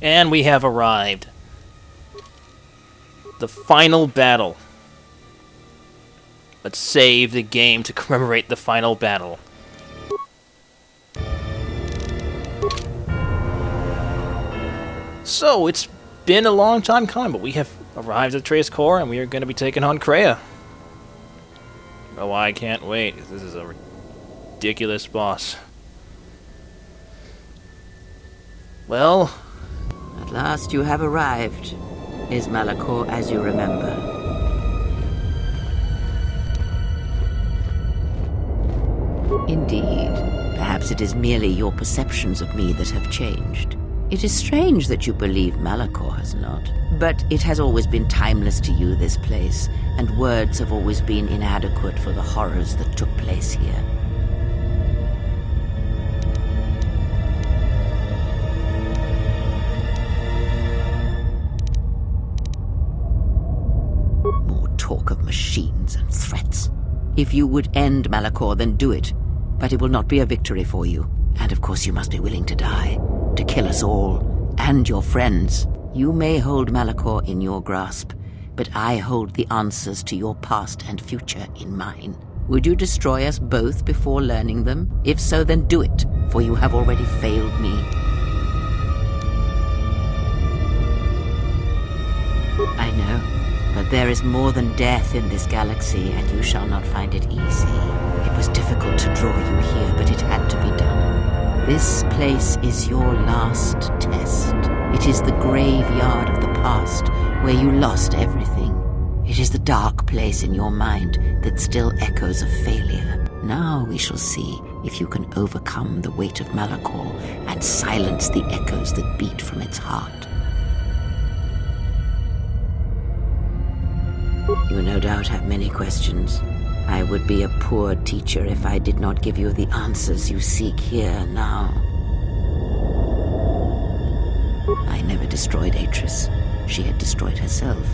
And we have arrived. The final battle. Let's save the game to commemorate the final battle. So, it's been a long time coming, but we have arrived at KotOR, and we are going to be taking on Kreia. Oh, I can't wait. This is a ridiculous boss. Well... At last you have arrived. Is Malachor as you remember? Indeed. Perhaps it is merely your perceptions of me that have changed. It is strange that you believe Malachor has not. But it has always been timeless to you, this place, and words have always been inadequate for the horrors that took place here. More talk of machines and threats. If you would end Malachor, then do it. But it will not be a victory for you. And of course you must be willing to die. To kill us all, and your friends. You may hold Malachor in your grasp, but I hold the answers to your past and future in mine. Would you destroy us both before learning them? If so, then do it, for you have already failed me. I know, but there is more than death in this galaxy, and you shall not find it easy. It was difficult to draw you here, but it had to be done. This place is your last test. It is the graveyard of the past, where you lost everything. It is the dark place in your mind that still echoes of failure. Now we shall see if you can overcome the weight of Malachor and silence the echoes that beat from its heart. You no doubt have many questions. I would be a poor teacher if I did not give you the answers you seek here now. I never destroyed Atris. She had destroyed herself.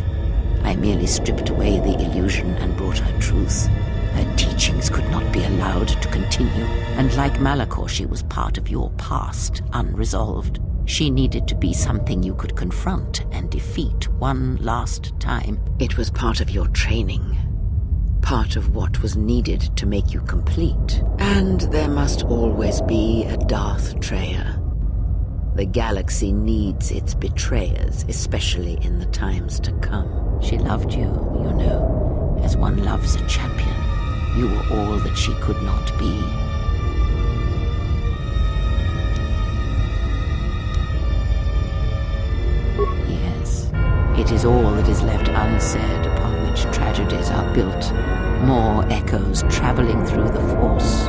I merely stripped away the illusion and brought her truth. Her teachings could not be allowed to continue, and like Malachor, she was part of your past, unresolved. She needed to be something you could confront and defeat one last time. It was part of your training. Part of what was needed to make you complete. And there must always be a Darth Treya. The galaxy needs its betrayers, especially in the times to come. She loved you, you know, as one loves a champion. You were all that she could not be. Yes, it is all that is left unsaid upon which tragedies are built. More echoes traveling through the Force.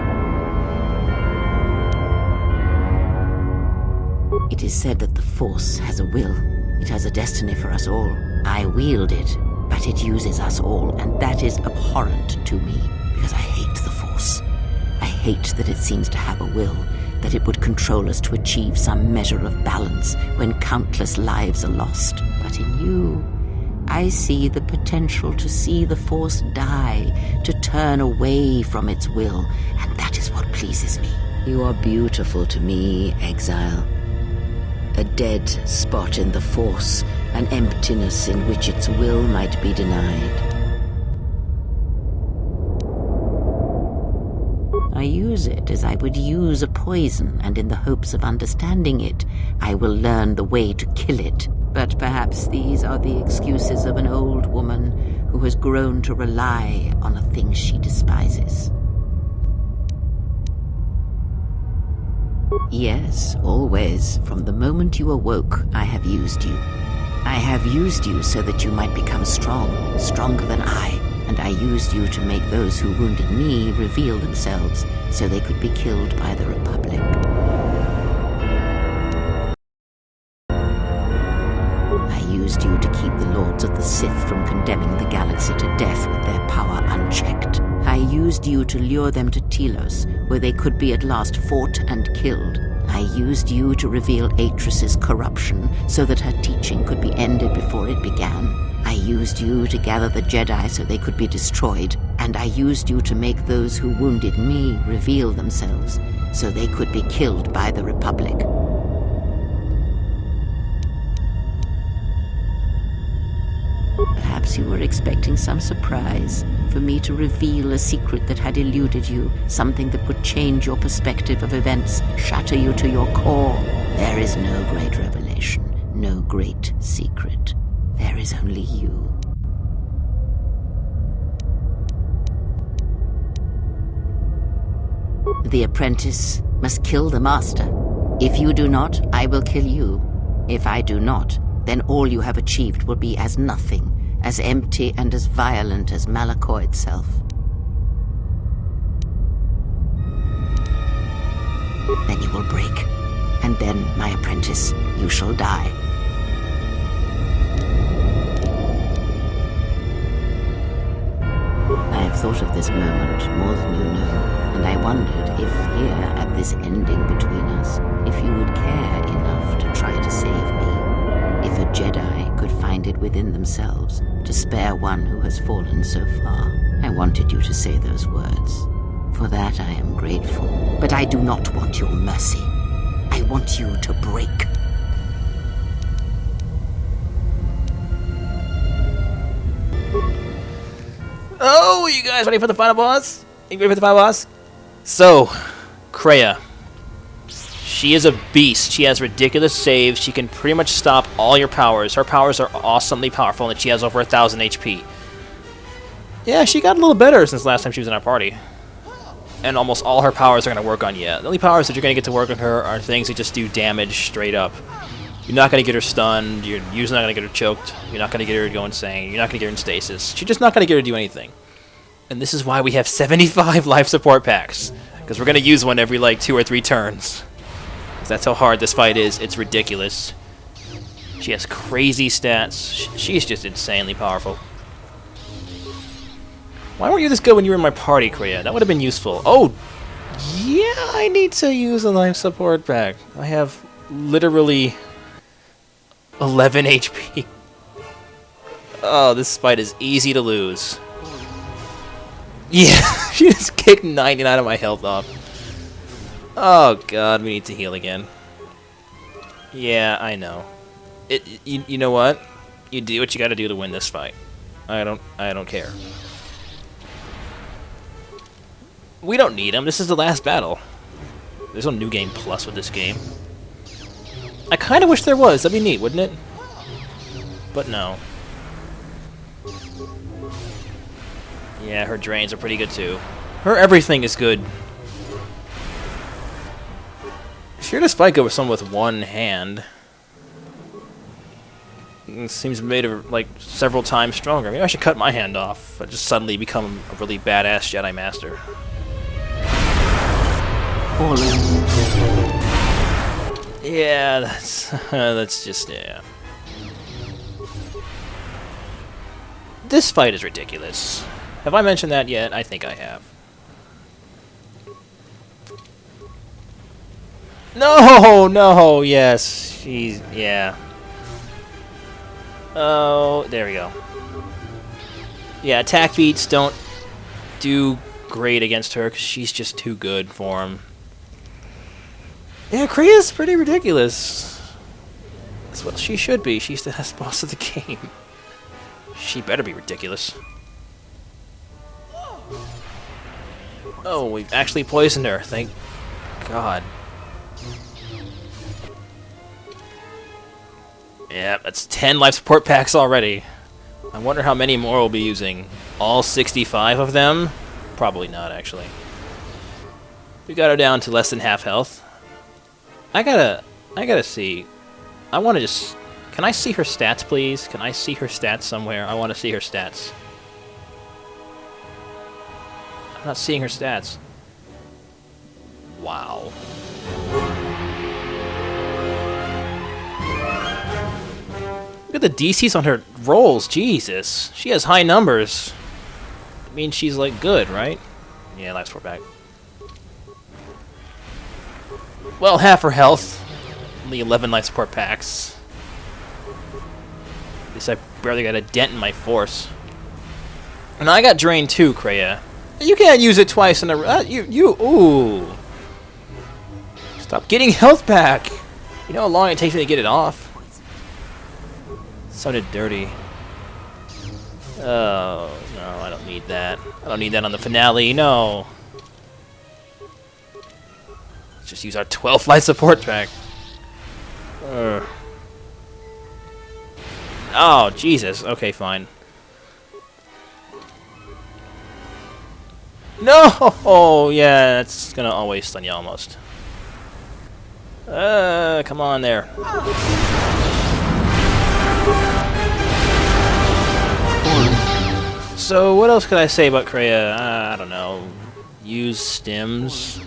It is said that the Force has a will. It has a destiny for us all. I wield it, but it uses us all, and that is abhorrent to me, because I hate the Force. I hate that it seems to have a will, that it would control us to achieve some measure of balance when countless lives are lost. But in you, I see the potential to see the Force die, to turn away from its will, and that is what pleases me. You are beautiful to me, Exile. A dead spot in the Force, an emptiness in which its will might be denied. I use it as I would use a poison, and in the hopes of understanding it, I will learn the way to kill it. But perhaps these are the excuses of an old woman who has grown to rely on a thing she despises. Yes, always. From the moment you awoke, I have used you. I have used you so that you might become strong, stronger than I. And I used you to make those who wounded me reveal themselves, so they could be killed by the Republic. I used you to keep the Lords of the Sith from condemning the galaxy to death with their power unchecked. I used you to lure them to Telos, where they could be at last fought and killed. I used you to reveal Atris's corruption, so that her teaching could be ended before it began. I used you to gather the Jedi so they could be destroyed, and I used you to make those who wounded me reveal themselves, so they could be killed by the Republic. Perhaps you were expecting some surprise, for me to reveal a secret that had eluded you, something that would change your perspective of events, shatter you to your core. There is no great revelation, no great secret. There is only you. The apprentice must kill the master. If you do not, I will kill you. If I do not, then all you have achieved will be as nothing, as empty and as violent as Malachor itself. Then you will break, and then, my apprentice, you shall die. I have thought of this moment more than you know, and I wondered if here, at this ending between us, if you would care enough to try to save me. If a Jedi could find it within themselves to spare one who has fallen so far. I wanted you to say those words. For that I am grateful. But I do not want your mercy. I want you to break. Oh, you guys ready for the final boss? You ready for the final boss? So, Kreia. She is a beast. She has ridiculous saves. She can pretty much stop all your powers. Her powers are awesomely powerful, and she has over 1,000 HP. Yeah, she got a little better since last time she was in our party. And almost all her powers are going to work on you. The only powers that you're going to get to work on her are things that just do damage straight up. You're not going to get her stunned. You're usually not going to get her choked. You're not going to get her to go insane. You're not going to get her in stasis. She's just not going to get her to do anything. And this is why we have 75 life support packs. Because we're going to use one every, like, 2 or 3 turns. That's how hard this fight is. It's ridiculous. She has crazy stats. She's just insanely powerful. Why weren't you this good when you were in my party, Kreia? That would have been useful. Oh, yeah, I need to use a life support pack. I have literally 11 HP. Oh, this fight is easy to lose. Yeah, she just kicked 99 of my health off. Oh god, we need to heal again. Yeah, I know. You know what? You do what you gotta do to win this fight. I don't care. We don't need him. This is the last battle. There's no New Game Plus with this game. I kinda wish there was. That'd be neat, wouldn't it? But no. Yeah, her drains are pretty good too. Her everything is good. Sure, this fight go with someone with one hand. It seems made her like several times stronger. Maybe I should cut my hand off. But just suddenly become a really badass Jedi Master. Yeah, that's just yeah. This fight is ridiculous. Have I mentioned that yet? I think I have. No, yes, yeah. Oh, there we go. Yeah, attack feats don't do great against her because she's just too good for him. Yeah, Kreia's pretty ridiculous. That's what she should be. She's the best boss of the game. She better be ridiculous. Oh, we've actually poisoned her. Thank God. Yeah, that's 10 life support packs already. I wonder how many more we'll be using. All 65 of them? Probably not, actually. We got her down to less than half health. I gotta see. I want to just... Can I see her stats, please? Can I see her stats somewhere? I want to see her stats. I'm not seeing her stats. Wow. Look at the DCs on her rolls. Jesus. She has high numbers. It means she's, like, good, right? Yeah, life support back. Well, half her health. Only 11 life support packs. At least I barely got a dent in my force. And I got drained too, Kreia. You can't use it twice in a... ooh. Stop getting health back. You know how long it takes me to get it off? Sounded dirty. Oh, no, I don't need that. I don't need that on the finale, no. Let's just use our 12th life support pack. Oh, Jesus. Okay, fine. No! Oh, yeah, that's gonna always stun you almost. Come on there. So, what else could I say about Kreia? I don't know. Use stims.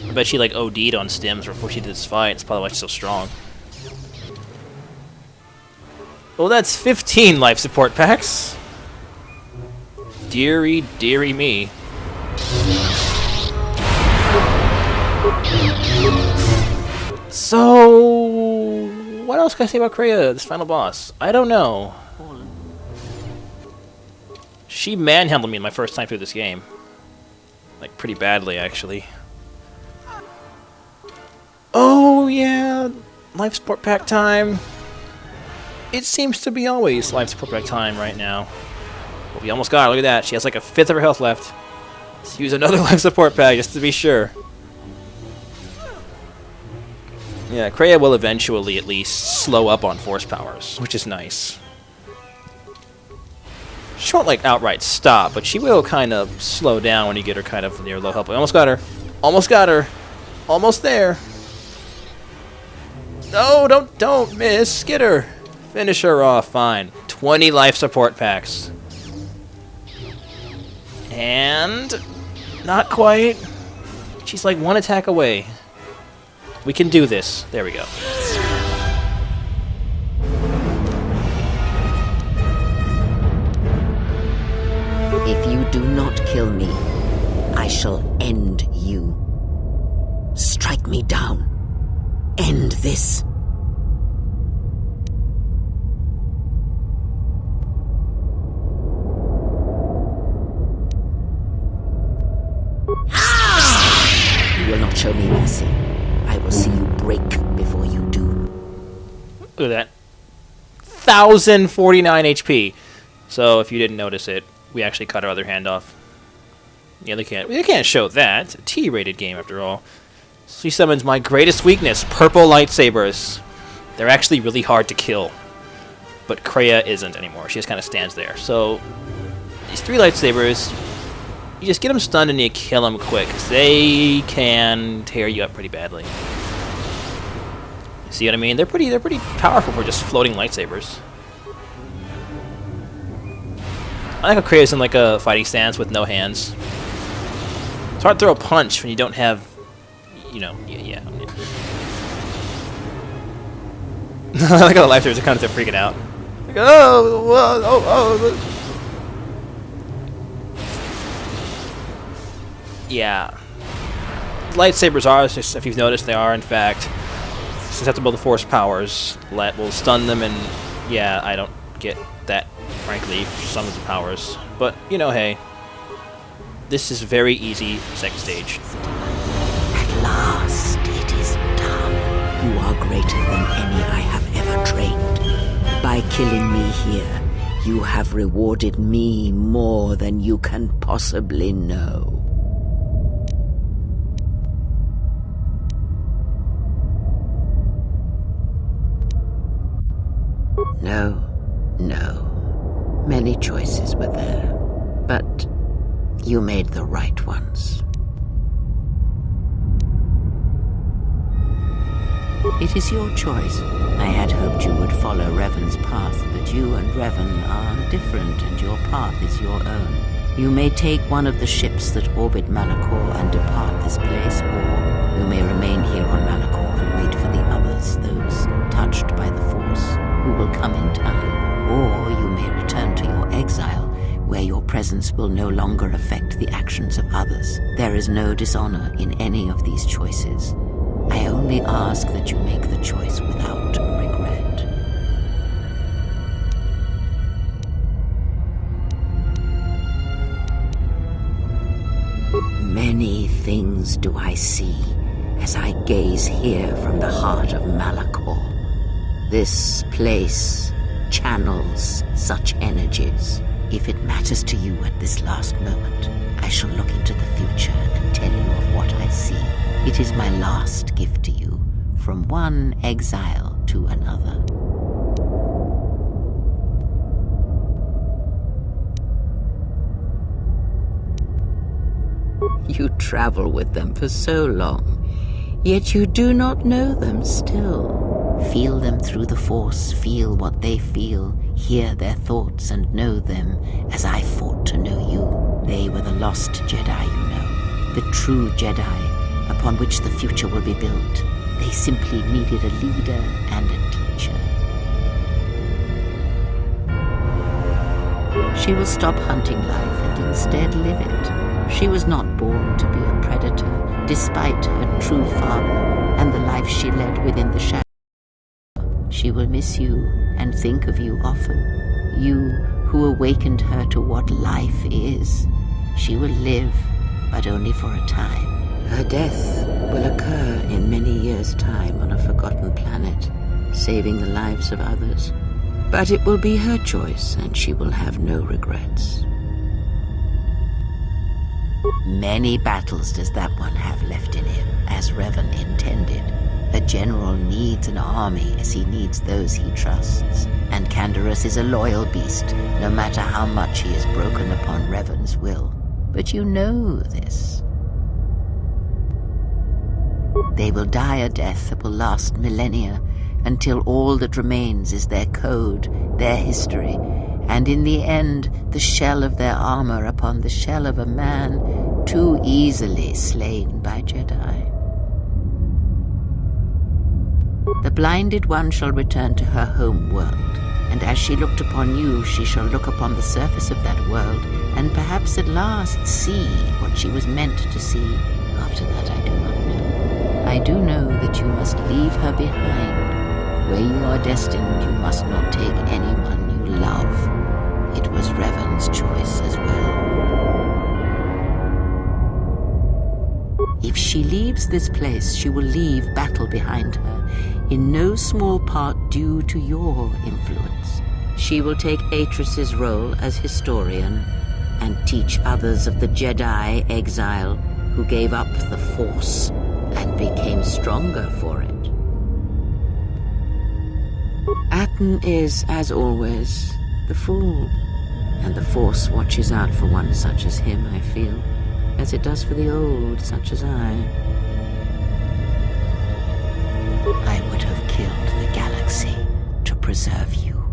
I bet she, like, OD'd on stims before she did this fight. It's probably why she's so strong. Well, that's 15 life support packs. Deary, deary me. So, what else can I say about Kreia, this final boss? I don't know. She manhandled me my first time through this game. Like, pretty badly, actually. Oh, yeah. Life support pack time. It seems to be always life support pack time right now. But we almost got her. Look at that. She has like a fifth of her health left. Let's use another life support pack just to be sure. Yeah, Kreia will eventually at least slow up on force powers, which is nice. She won't like outright stop, but she will kind of slow down when you get her kind of near low health. We almost got her. Almost got her. Almost there. No, don't miss. Get her. Finish her off. Fine. 20 life support packs. And not quite. She's like one attack away. We can do this. There we go. If you do not kill me, I shall end you. Strike me down. End this. You will not show me mercy. I will see you break before you do. Look at that. 1,049 HP. So if you didn't notice it, we actually cut our other hand off. Yeah, they can't show that. It's a T-rated game after all. She summons my greatest weakness, purple lightsabers. They're actually really hard to kill. But Kreia isn't anymore. She just kind of stands there. So these 3 lightsabers, you just get them stunned and you kill them quick, because they can tear you up pretty badly. See what I mean? They're pretty powerful for just floating lightsabers. I like how Kreia's in like a fighting stance with no hands. It's hard to throw a punch when you don't have, you know, yeah. I like how the lightsabers are kind of freaking out. Like, oh. Yeah. Lightsabers are, if you've noticed, they are in fact susceptible to force powers. Will stun them, and yeah, I don't get that, frankly, some of the powers. But, you know, hey. This is very easy second stage. At last, it is done. You are greater than any I have ever trained. By killing me here, you have rewarded me more than you can possibly know. No. Many choices were there, but you made the right ones. It is your choice. I had hoped you would follow Revan's path, but you and Revan are different, and your path is your own. You may take one of the ships that orbit Malachor and depart this place, or you may remain here on Malachor and wait for the others, those touched by the Force, who will come in time. Or you may return to your exile, where your presence will no longer affect the actions of others. There is no dishonor in any of these choices. I only ask that you make the choice without regret. Many things do I see as I gaze here from the heart of Malachor. This place channels such energies. If it matters to you at this last moment, I shall look into the future and tell you of what I see. It is my last gift to you, from one exile to another. You travel with them for so long, yet you do not know them still. Feel them through the Force, feel what they feel, hear their thoughts and know them as I fought to know you. They were the lost Jedi, you know, the true Jedi upon which the future will be built. They simply needed a leader and a teacher. She will stop hunting life and instead live it. She was not born to be a predator, despite her true father and the life she led within the shadow. She will miss you and think of you often, you who awakened her to what life is. She will live, but only for a time. Her death will occur in many years' time on a forgotten planet, saving the lives of others. But it will be her choice, and she will have no regrets. Many battles does that one have left in him, as Revan intended. A general needs an army as he needs those he trusts, and Canderous is a loyal beast, no matter how much he is broken upon Revan's will. But you know this. They will die a death that will last millennia, until all that remains is their code, their history, and in the end, the shell of their armor upon the shell of a man too easily slain by Jedi. The blinded one shall return to her home world, and as she looked upon you, she shall look upon the surface of that world, and perhaps at last see what she was meant to see. After that, I do not know. I do know that you must leave her behind. Where you are destined, you must not take anyone you love. It was Revan's choice as well. If she leaves this place, she will leave battle behind her, in no small part due to your influence. She will take Atris's role as historian and teach others of the Jedi exile who gave up the Force and became stronger for it. Atten is, as always, the fool, and the Force watches out for one such as him, I feel, as it does for the old such as I would have killed the galaxy to preserve you.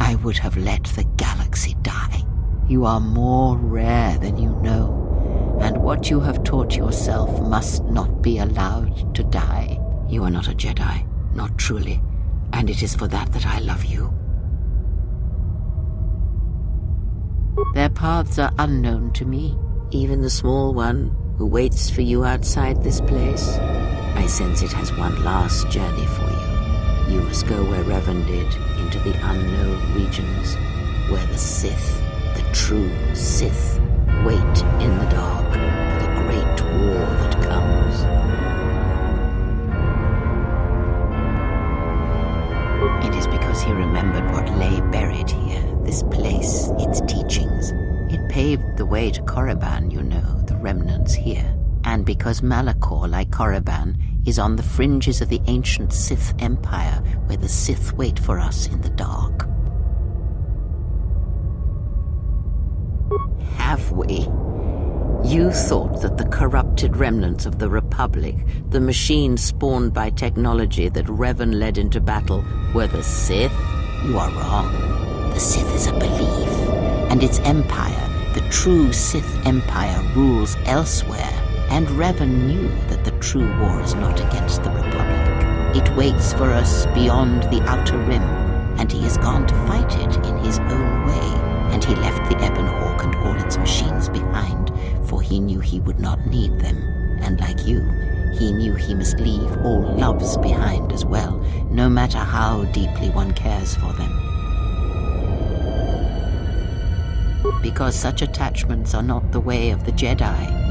I would have let the galaxy die. You are more rare than you know, and what you have taught yourself must not be allowed to die. You are not a Jedi, not truly, and it is for that that I love you. Their paths are unknown to me, even the small one who waits for you outside this place. I sense it has one last journey for you. You must go where Revan did, into the unknown regions, where the Sith, the true Sith, wait in the dark for the great war that comes. It is because he remembered what lay buried here, this place, its teachings. It paved the way to Korriban, you know, the remnants here. And because Malachor, like Korriban, is on the fringes of the ancient Sith Empire, where the Sith wait for us in the dark. Have we? You thought that the corrupted remnants of the Republic, the machines spawned by technology that Revan led into battle, were the Sith? You are wrong. The Sith is a belief, and its empire, the true Sith Empire, rules elsewhere. And Revan knew that the true war is not against the Republic. It waits for us beyond the Outer Rim, and he has gone to fight it in his own way. And he left the Ebon Hawk and all its machines behind, for he knew he would not need them. And like you, he knew he must leave all loves behind as well, no matter how deeply one cares for them. Because such attachments are not the way of the Jedi,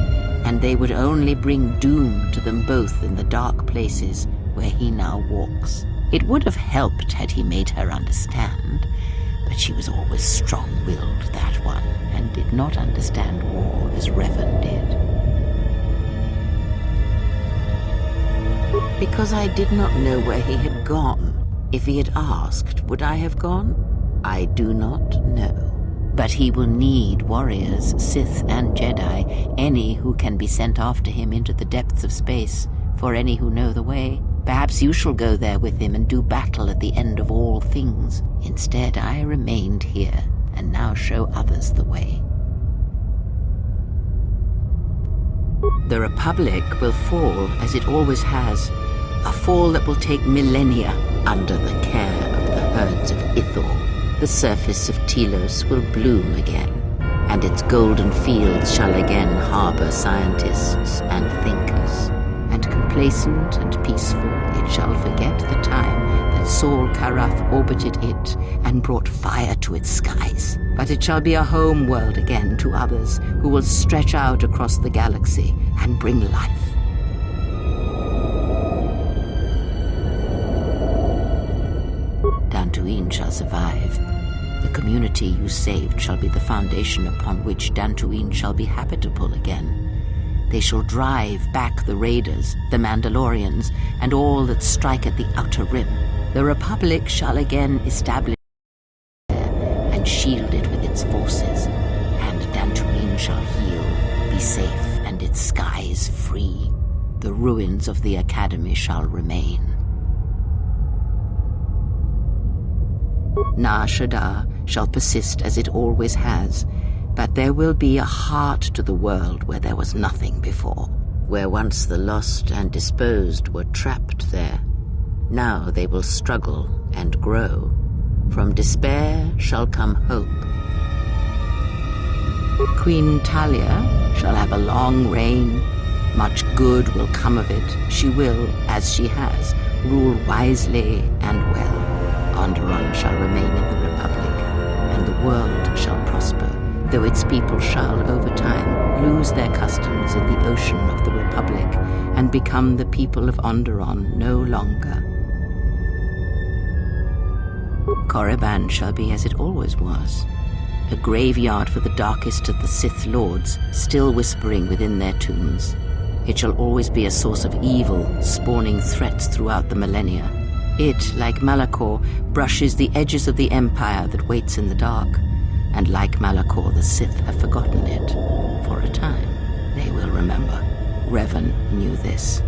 and they would only bring doom to them both in the dark places where he now walks. It would have helped had he made her understand, but she was always strong-willed, that one, and did not understand war as Revan did. Because I did not know where he had gone. If he had asked, would I have gone? I do not know. But he will need warriors, Sith and Jedi, any who can be sent after him into the depths of space, for any who know the way. Perhaps you shall go there with him and do battle at the end of all things. Instead, I remained here, and now show others the way. The Republic will fall, as it always has, a fall that will take millennia under the care of the herds of Ithor. The surface of Telos will bloom again, and its golden fields shall again harbor scientists and thinkers. And complacent and peaceful, it shall forget the time that Saul Karaf orbited it and brought fire to its skies. But it shall be a home world again to others who will stretch out across the galaxy and bring life. Dantooine shall survive. The community you saved shall be the foundation upon which Dantooine shall be habitable again. They shall drive back the Raiders, the Mandalorians, and all that strike at the Outer Rim. The Republic shall again establish there and shield it with its forces, and Dantooine shall heal, be safe, and its skies free. The ruins of the Academy shall remain. Nar Shaddaa shall persist as it always has, but there will be a heart to the world where there was nothing before, where once the lost and disposed were trapped there. Now they will struggle and grow. From despair shall come hope. Queen Talia shall have a long reign. Much good will come of it. She will, as she has, rule wisely and well. Onderon shall remain in the Republic, and the world shall prosper, though its people shall, over time, lose their customs in the ocean of the Republic and become the people of Onderon no longer. Korriban shall be as it always was, a graveyard for the darkest of the Sith Lords, still whispering within their tombs. It shall always be a source of evil, spawning threats throughout the millennia. It, like Malachor, brushes the edges of the Empire that waits in the dark. And like Malachor, the Sith have forgotten it. For a time, they will remember. Revan knew this.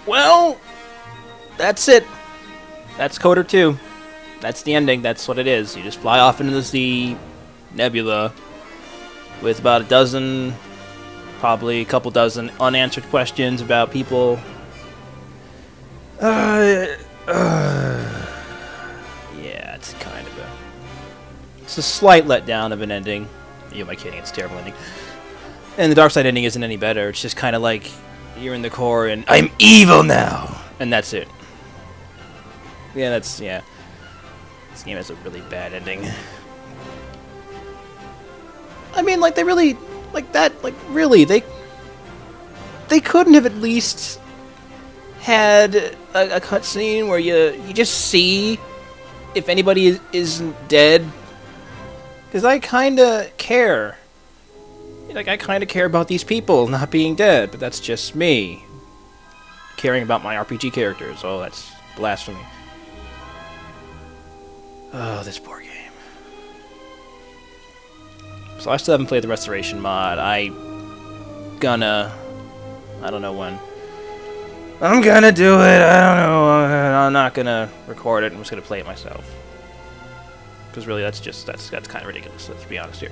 Well, that's it. That's KotOR 2. That's the ending. That's what it is. You just fly off into the nebula with about a dozen, probably a couple dozen unanswered questions about people. Yeah, it's kind of it's a slight letdown of an ending. You am I kidding? It's a terrible ending. And the dark side ending isn't any better. It's just kind of like you're in the core and I'm evil now, and that's it. Yeah, that's This game has a really bad ending. I mean, like, they really, like, that, like, really, they couldn't have at least had a cutscene where you just see if anybody isn't dead. Because I kind of care. Like, I kind of care about these people not being dead, but that's just me. Caring about my RPG characters. Oh, that's blasphemy. Oh, this poor game. So I still haven't played the Restoration mod. I don't know when. I'm gonna do it. I don't know. I'm not gonna record it. I'm just gonna play it myself. Because really, that's kind of ridiculous. Let's be honest here.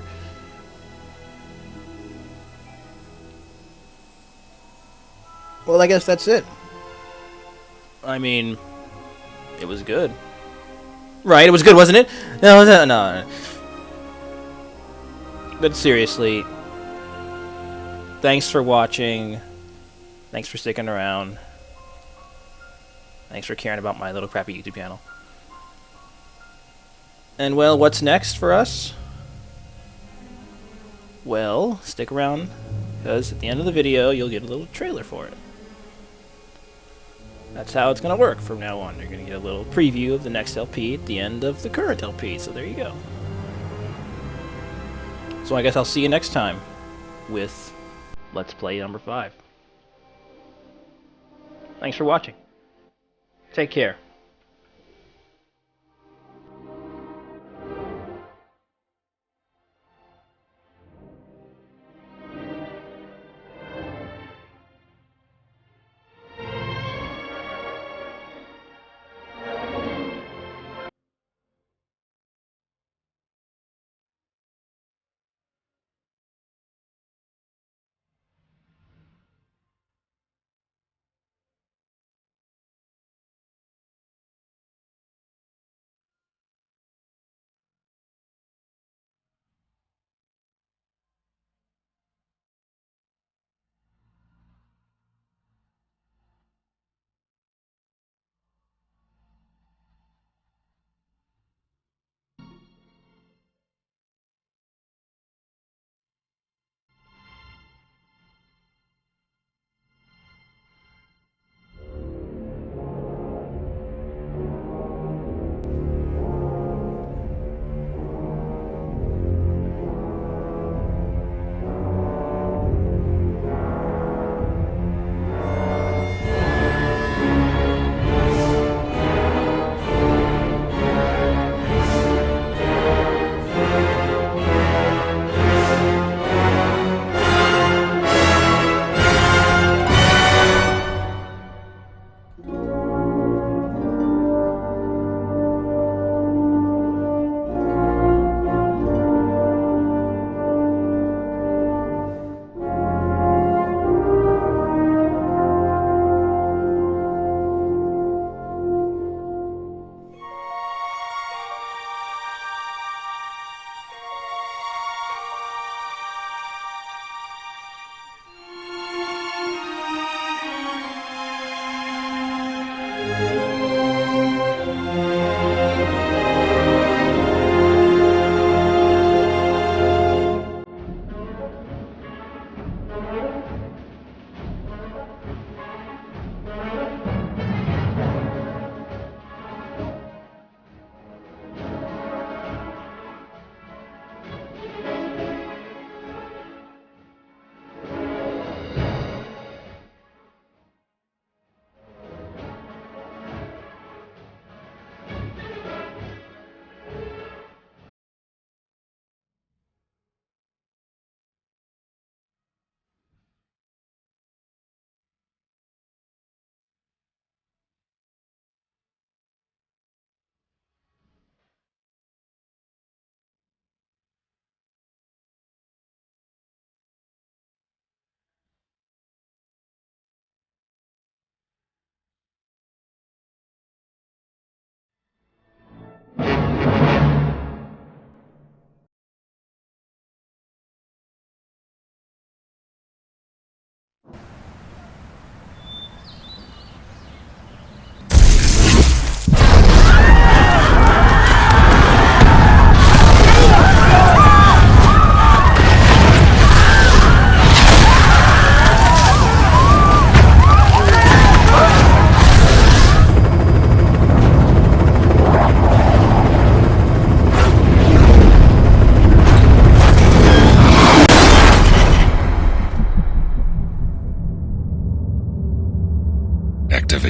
Well, I guess that's it. I mean, it was good. Right, it was good, wasn't it? No. But seriously, thanks for watching. Thanks for sticking around. Thanks for caring about my little crappy YouTube channel. And well, what's next for us? Well, stick around, because at the end of the video, you'll get a little trailer for it. That's how it's going to work from now on. You're going to get a little preview of the next LP at the end of the current LP, so there you go. So I guess I'll see you next time with Let's Play number 5. Thanks for watching. Take care.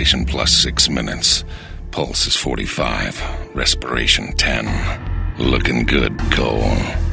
dilation plus 6 minutes. Pulse is 45. Respiration 10. Looking good, Cole.